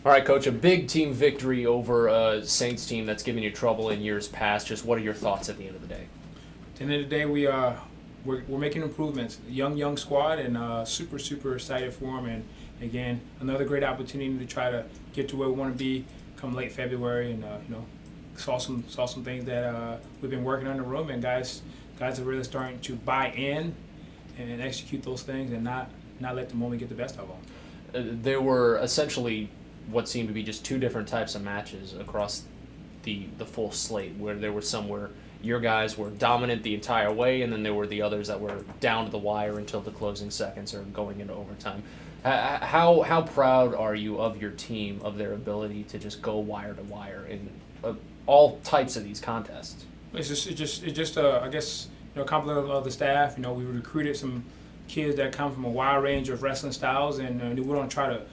All right, Coach, a big team victory over a Saints team that's given you trouble in years past. Just what are your thoughts at the end of the day? At the end of the day, we're making improvements. Young squad, and super excited for them. And again, another great opportunity to try to get to where we want to be come late February. And saw some things that we've been working on in the room, and guys are really starting to buy in and execute those things, and not let the moment get the best of them. There were essentially what seemed to be just two different types of matches across the full slate, where there were some where your guys were dominant the entire way, and then there were the others that were down to the wire until the closing seconds or going into overtime. How proud are you of your team, of their ability to just go wire to wire in all types of these contests? It's just I guess a compliment of the staff. We recruited some kids that come from a wide range of wrestling styles, and we don't try to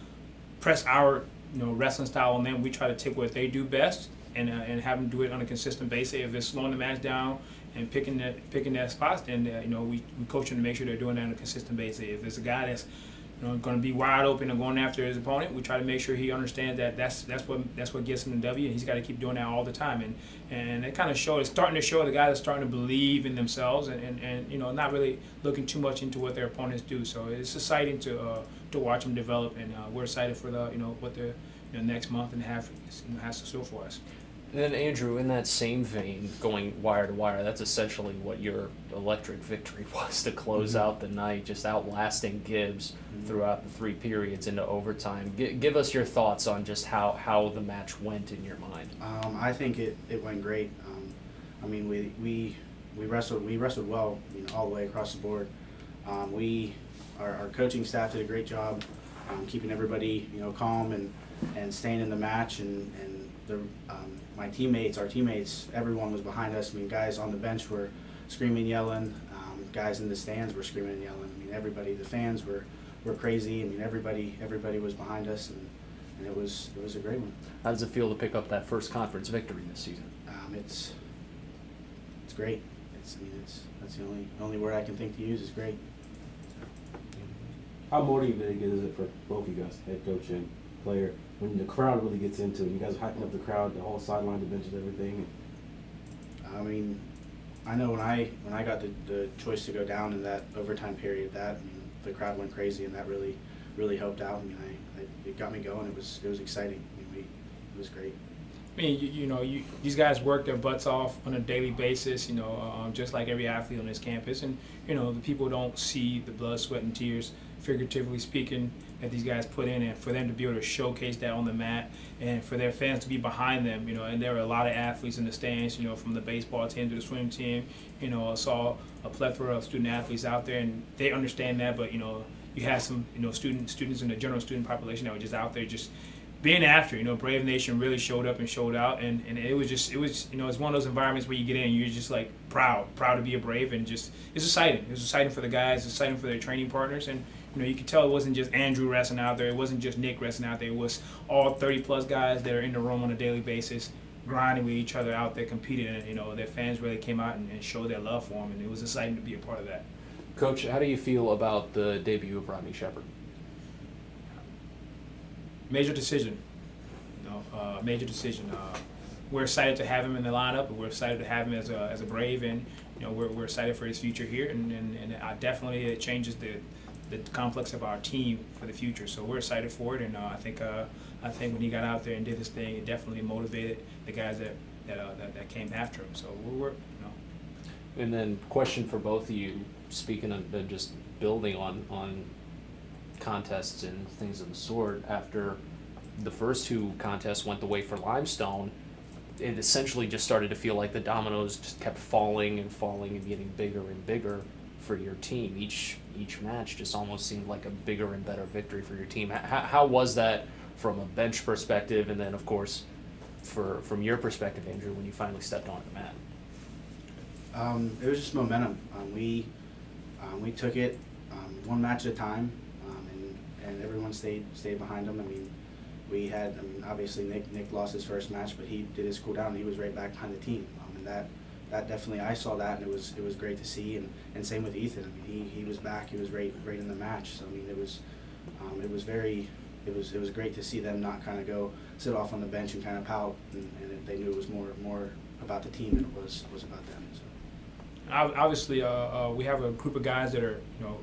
press our wrestling style on them. We try to take what they do best and have them do it on a consistent basis. If it's slowing the match down and picking their spots, then we coach them to make sure they're doing that on a consistent basis. If there's a guy that's going to be wide open and going after his opponent, we try to make sure he understands that that's what gets him the W, and he's got to keep doing that all the time. And it kind of it's starting to show the guys are starting to believe in themselves and not really looking too much into what their opponents do. So it's exciting to watch them develop, and we're excited for what the next month and a half has to show for us. And then, Andrew, in that same vein, going wire to wire, that's essentially what your electric victory was to close out the night, just outlasting Gibbs throughout the three periods into overtime. Give us your thoughts on just how the match went in your mind. I think it went great. We wrestled well, all the way across the board. Our coaching staff did a great job keeping everybody calm and staying in the match, and our teammates, everyone was behind us. Guys on the bench were screaming, yelling. Guys in the stands were screaming and yelling. Everybody, the fans were crazy. Everybody was behind us, and it was a great one. How does it feel to pick up that first conference victory this season? It's great. That's the only word I can think to use is great. How motivating is it for both of you guys, head coach and player, when the crowd really gets into it? You guys are hyping up the crowd, the whole sideline, the benches, everything. I know when I got the choice to go down in that overtime period, the crowd went crazy, and that really helped out. It got me going. It was exciting. It was great. These guys work their butts off on a daily basis, just like every athlete on this campus. And, the people don't see the blood, sweat, and tears, figuratively speaking, that these guys put in, and for them to be able to showcase that on the mat, and for their fans to be behind them, and there were a lot of athletes in the stands, from the baseball team to the swim team. I saw a plethora of student athletes out there, and they understand that, but, you had some, students in the general student population that were just out there just being after, Brave Nation really showed up and showed out, and it was it's one of those environments where you get in and you're just like proud to be a Brave, and just, it's exciting. It was exciting for the guys, it's exciting for their training partners, and you could tell it wasn't just Andrew wrestling out there, it wasn't just Nick wrestling out there, it was all 30+ guys that are in the room on a daily basis, grinding with each other out there, competing, and their fans really came out and showed their love for them, and it was exciting to be a part of that. Coach, how do you feel about the debut of Rodney Shepard? Major decision. Major decision. We're excited to have him in the lineup, and we're excited to have him as a Brave, and we're excited for his future here, and definitely it changes the complex of our team for the future. So we're excited for it, and I think when he got out there and did his thing, it definitely motivated the guys that came after him. So we're. And then question for both of you, speaking of just building on contests and things of the sort, after the first two contests went the way for Limestone, it essentially just started to feel like the dominoes just kept falling and getting bigger and bigger for your team. Each match just almost seemed like a bigger and better victory for your team. How was that from a bench perspective, and then of course from your perspective, Andrew, when you finally stepped onto the mat? It was just momentum. We took it one match at a time, and everyone stayed behind him. Obviously Nick lost his first match, but he did his cool down, and he was right back behind the team. And that definitely, I saw that, and it was great to see. And same with Ethan. He was back. He was right in the match. So it was very it was great to see them not kind of go sit off on the bench and kind of pout, and they knew it was more about the team than it was about them. So. Obviously, we have a group of guys that are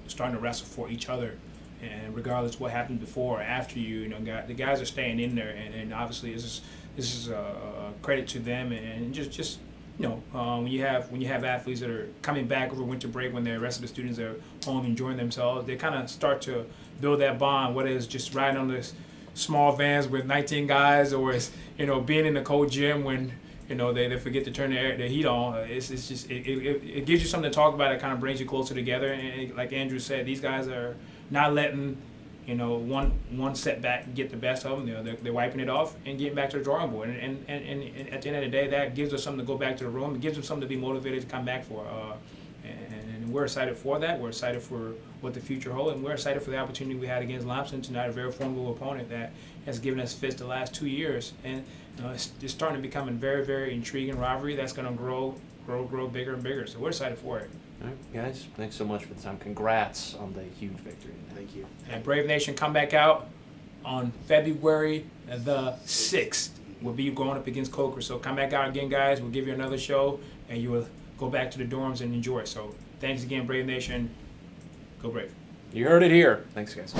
starting to wrestle for each other, and regardless of what happened before or after the guys are staying in there, and obviously this is a credit to them, and just when you have athletes that are coming back over winter break when the rest of the students are home enjoying themselves, they kind of start to build that bond, whether it's just riding on this small vans with 19 guys, or it's being in the cold gym when they forget to turn the heat on. It's just it gives you something to talk about. It kind of brings you closer together. And like Andrew said, these guys are not letting one setback get the best of them. They're wiping it off and getting back to the drawing board. And at the end of the day, that gives us something to go back to the room. It gives them something to be motivated to come back for. And we're excited for that. We're excited for what the future holds, and we're excited for the opportunity we had against Limestone tonight, a very formidable opponent that has given us fits the last 2 years. And it's starting to become a very, very intriguing rivalry that's going to grow bigger and bigger. So we're excited for it. All right, guys, thanks so much for the time. Congrats on the huge victory. Thank you. And Brave Nation, come back out on February the 6th. We'll be going up against Coker. So come back out again, guys. We'll give you another show, and you will go back to the dorms and enjoy. So thanks again, Brave Nation. Go Brave. You heard it here. Thanks, guys.